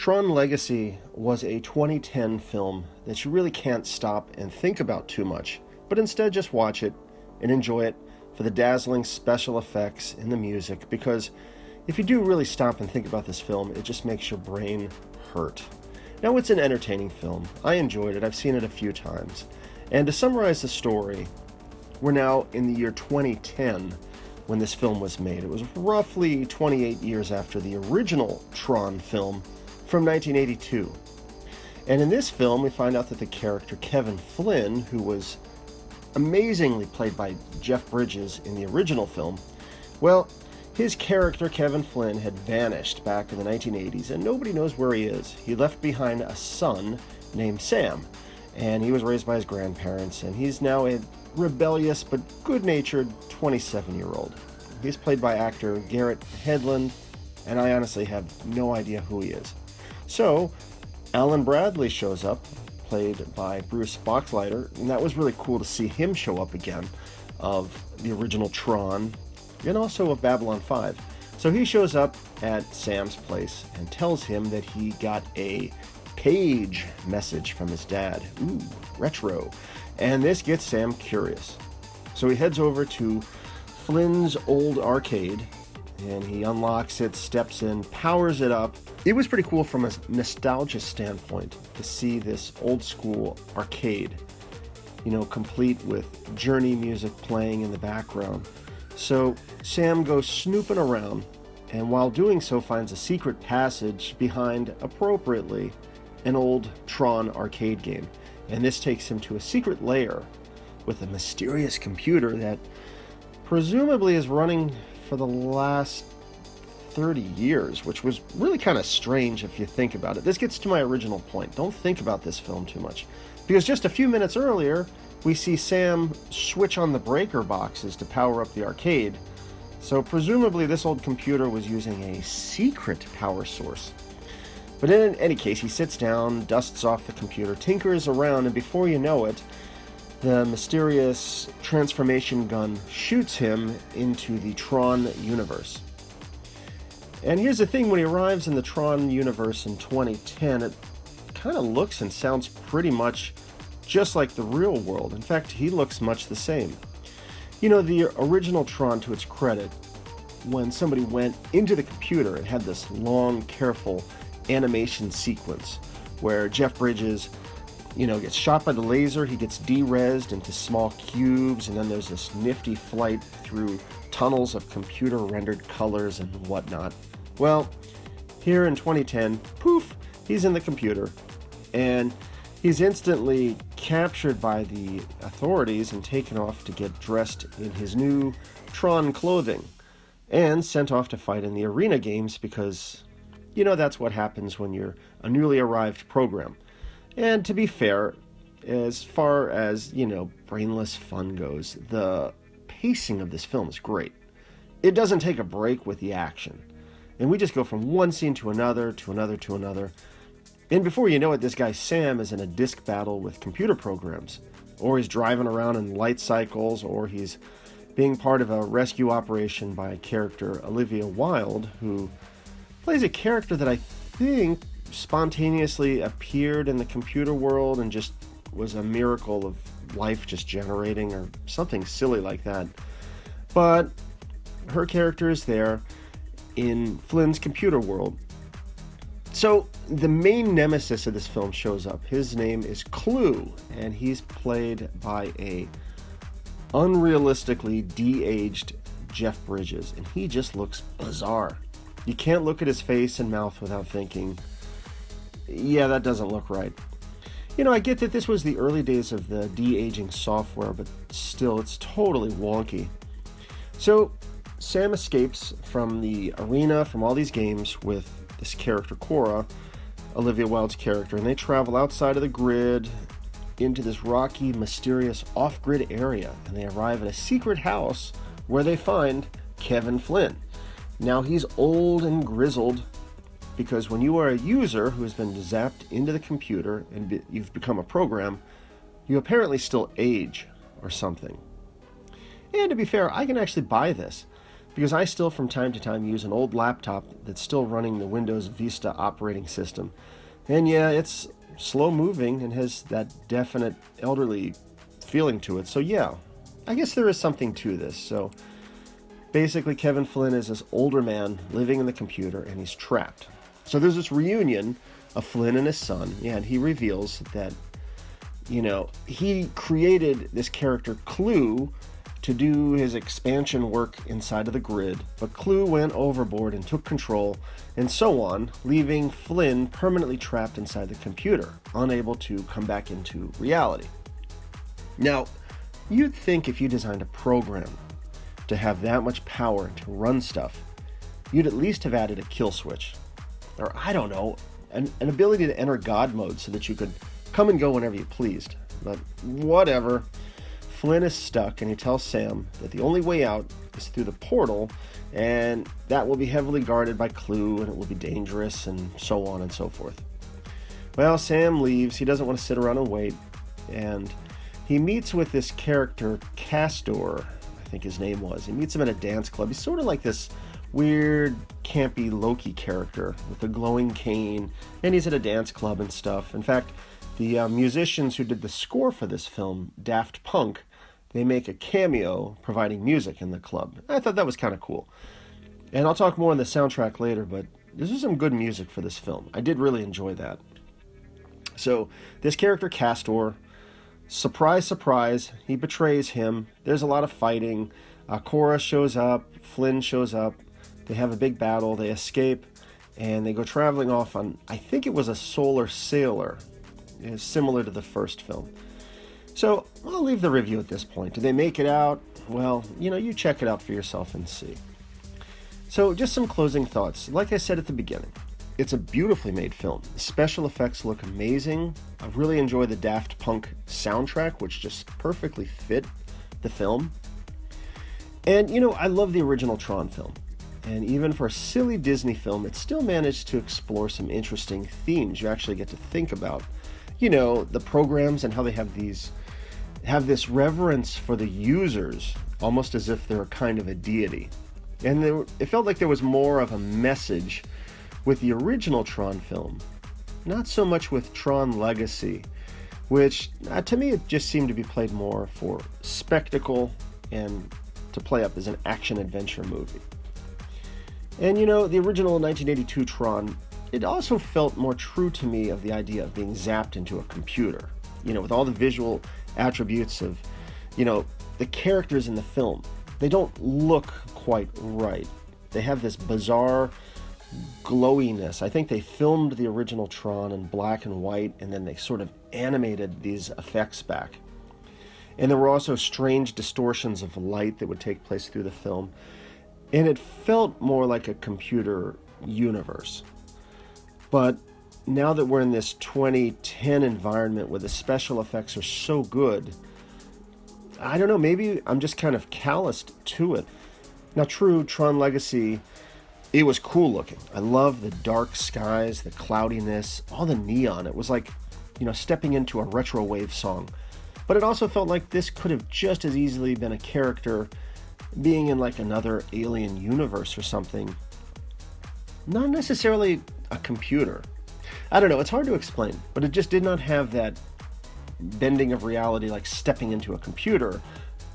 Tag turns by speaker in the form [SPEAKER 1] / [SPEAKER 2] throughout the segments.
[SPEAKER 1] Tron Legacy was a 2010 film that you really can't stop and think about too much, but instead just watch it and enjoy it for the dazzling special effects and the music, because if you do really stop and think about this film, it just makes your brain hurt. Now, it's an entertaining film. I enjoyed it. I've seen it a few times. And to summarize the story, we're now in the year 2010 when this film was made. It was roughly 28 years after the original Tron film from 1982. And in this film, we find out that the character Kevin Flynn, who was amazingly played by Jeff Bridges in the original film, well, his character Kevin Flynn had vanished back in the 1980s, and nobody knows where he is. He left behind a son named Sam, and he was raised by his grandparents, and he's now a rebellious but good-natured 27-year-old. He's played by actor Garrett Hedlund, and I honestly have no idea who he is. So, Alan Bradley shows up, played by Bruce Boxleitner, and that was really cool to see him show up again, of the original Tron, and also of Babylon 5. So he shows up at Sam's place and tells him that he got a page message from his dad. Ooh, retro. And this gets Sam curious. So he heads over to Flynn's old arcade, and he unlocks it, steps in, powers it up. It was pretty cool from a nostalgia standpoint to see this old school arcade, complete with Journey music playing in the background. So Sam goes snooping around, and while doing so finds a secret passage behind, appropriately, an old Tron arcade game. And this takes him to a secret lair with a mysterious computer that presumably is running for the last 30 years, which was really kind of strange if you think about it. This gets to my original point. Don't think about this film too much, because just a few minutes earlier, we see Sam switch on the breaker boxes to power up the arcade. So presumably this old computer was using a secret power source. But in any case, he sits down, dusts off the computer, tinkers around, and before you know it, the mysterious transformation gun shoots him into the Tron universe. And here's the thing, when he arrives in the Tron universe in 2010, it kind of looks and sounds pretty much just like the real world. In fact, he looks much the same. The original Tron, to its credit, when somebody went into the computer, it had this long, careful animation sequence where Jeff Bridges, gets shot by the laser, he gets derezzed into small cubes, and then there's this nifty flight through tunnels of computer-rendered colors and whatnot. Well, here in 2010, poof, he's in the computer, and he's instantly captured by the authorities and taken off to get dressed in his new Tron clothing, and sent off to fight in the arena games because, that's what happens when you're a newly arrived program. And to be fair, as far as, brainless fun goes, the pacing of this film is great. It doesn't take a break with the action. And we just go from one scene to another, to another, to another. And before you know it, this guy Sam is in a disc battle with computer programs. Or he's driving around in light cycles, or he's being part of a rescue operation by character Olivia Wilde, who plays a character that I think spontaneously appeared in the computer world and just was a miracle of life just generating, or something silly like that. But her character is there in Flynn's computer world. So the main nemesis of this film shows up. His name is Clue, and he's played by a unrealistically de-aged Jeff Bridges, and he just looks bizarre. You can't look at his face and mouth without thinking, yeah, that doesn't look right. I get that this was the early days of the de-aging software, but still, it's totally wonky. So Sam escapes from the arena, from all these games, with this character Cora, Olivia Wilde's character, and they travel outside of the grid into this rocky, mysterious, off-grid area, and they arrive at a secret house where they find Kevin Flynn. Now, he's old and grizzled, because when you are a user who has been zapped into the computer and you've become a program, you apparently still age or something. And to be fair, I can actually buy this. because I still from time to time use an old laptop that's still running the Windows Vista operating system. And yeah, it's slow moving and has that definite elderly feeling to it. So yeah, I guess there is something to this. So basically Kevin Flynn is this older man living in the computer and he's trapped. So there's this reunion of Flynn and his son, yeah, and he reveals that, he created this character Clue to do his expansion work inside of the grid, but Clue went overboard and took control, and so on, leaving Flynn permanently trapped inside the computer, unable to come back into reality. Now, you'd think if you designed a program to have that much power to run stuff, you'd at least have added a kill switch. Or, I don't know, an ability to enter God mode so that you could come and go whenever you pleased. But whatever. Flynn is stuck, and he tells Sam that the only way out is through the portal, and that will be heavily guarded by Clue, and it will be dangerous, and so on and so forth. Well, Sam leaves. He doesn't want to sit around and wait, and he meets with this character, Castor, I think his name was. He meets him at a dance club. He's sort of like this weird, campy Loki character with a glowing cane, and he's at a dance club and stuff. In fact, the musicians who did the score for this film, Daft Punk, they make a cameo providing music in the club. I thought that was kind of cool. And I'll talk more on the soundtrack later, but this is some good music for this film. I did really enjoy that. So, this character, Castor, surprise, surprise, he betrays him. There's a lot of fighting. Cora shows up, Flynn shows up. They have a big battle, they escape, and they go traveling off on, I think it was a solar sailor. It's similar to the first film. So, I'll leave the review at this point. Do they make it out? Well, you check it out for yourself and see. So, just some closing thoughts. Like I said at the beginning, it's a beautifully made film. The special effects look amazing. I really enjoy the Daft Punk soundtrack, which just perfectly fit the film. And, I love the original Tron film. And even for a silly Disney film, it still managed to explore some interesting themes you actually get to think about. The programs and how they have this reverence for the users, almost as if they're a kind of a deity. And it felt like there was more of a message with the original Tron film, not so much with Tron Legacy, which to me it just seemed to be played more for spectacle and to play up as an action-adventure movie. And the original 1982 Tron, it also felt more true to me of the idea of being zapped into a computer, with all the visual attributes of, the characters in the film. They don't look quite right. They have this bizarre glowiness. I think they filmed the original Tron in black and white, and then they sort of animated these effects back. And there were also strange distortions of light that would take place through the film. And it felt more like a computer universe. But now that we're in this 2010 environment where the special effects are so good, I don't know, maybe I'm just kind of calloused to it. Now, true, Tron Legacy, it was cool looking. I love the dark skies, the cloudiness, all the neon. It was like, stepping into a retro wave song. But it also felt like this could have just as easily been a character being in like another alien universe or something. Not necessarily a computer. I don't know, it's hard to explain, but it just did not have that bending of reality like stepping into a computer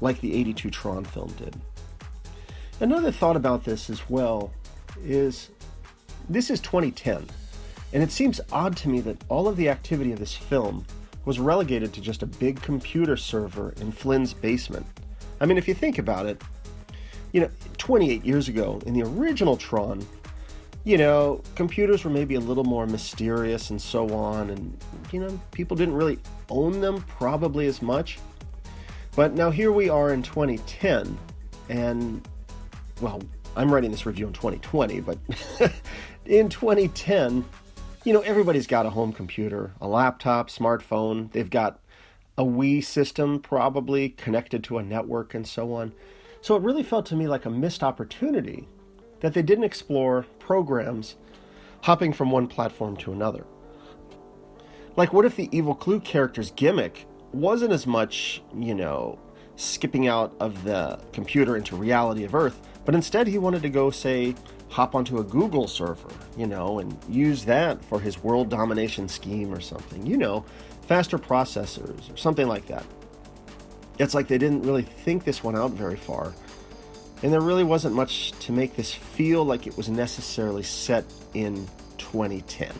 [SPEAKER 1] like the 82 Tron film did. Another thought about this as well is this is 2010, and it seems odd to me that all of the activity of this film was relegated to just a big computer server in Flynn's basement. I mean, if you think about it, 28 years ago in the original Tron, computers were maybe a little more mysterious and so on, and, people didn't really own them probably as much. But now here we are in 2010, and, well, I'm writing this review in 2020, but in 2010, everybody's got a home computer, a laptop, smartphone. They've got a Wii system probably connected to a network and so on. So it really felt to me like a missed opportunity that they didn't explore programs hopping from one platform to another. Like, what if the evil Clue character's gimmick wasn't as much, skipping out of the computer into reality of Earth, But instead he wanted to go, say, hop onto a Google server, and use that for his world domination scheme or something, faster processors or something like that. It's like they didn't really think this one out very far, and there really wasn't much to make this feel like it was necessarily set in 2010,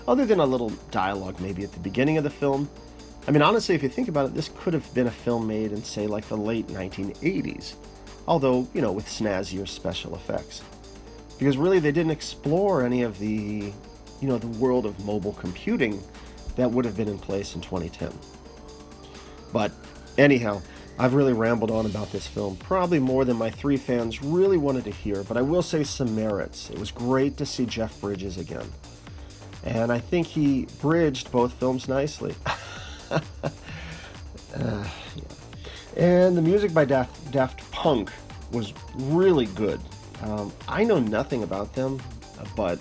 [SPEAKER 1] other than a little dialogue maybe at the beginning of the film. I mean, honestly, if you think about it, this could have been a film made in, say, like the late 1980s, although, with snazzier special effects. Because really they didn't explore any of the, the world of mobile computing that would have been in place in 2010. But anyhow, I've really rambled on about this film, probably more than my 3 fans really wanted to hear, but I will say some merits. It was great to see Jeff Bridges again. And I think he bridged both films nicely. Yeah. And the music by Daft Punk was really good. I know nothing about them, but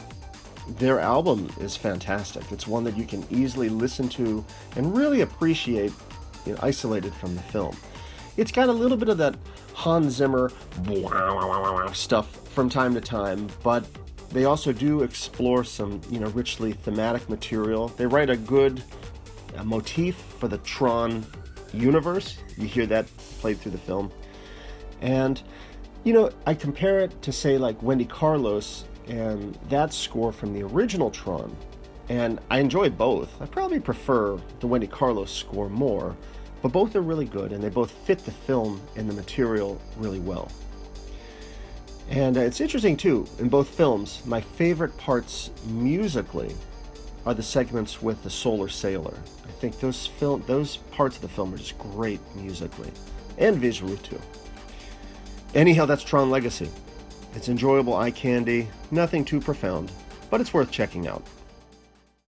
[SPEAKER 1] their album is fantastic. It's one that you can easily listen to and really appreciate, isolated from the film. It's got a little bit of that Hans Zimmer stuff from time to time, but they also do explore some, richly thematic material. They write a good motif for the Tron universe. You hear that played through the film. And, I compare it to, say, like Wendy Carlos and that score from the original Tron, and I enjoy both. I probably prefer the Wendy Carlos score more, but both are really good, and they both fit the film and the material really well. And it's interesting, too, in both films, my favorite parts musically are the segments with the Solar Sailor. I think those parts of the film are just great musically, and visually, too. Anyhow, that's Tron Legacy. It's enjoyable eye candy, nothing too profound, but it's worth checking out.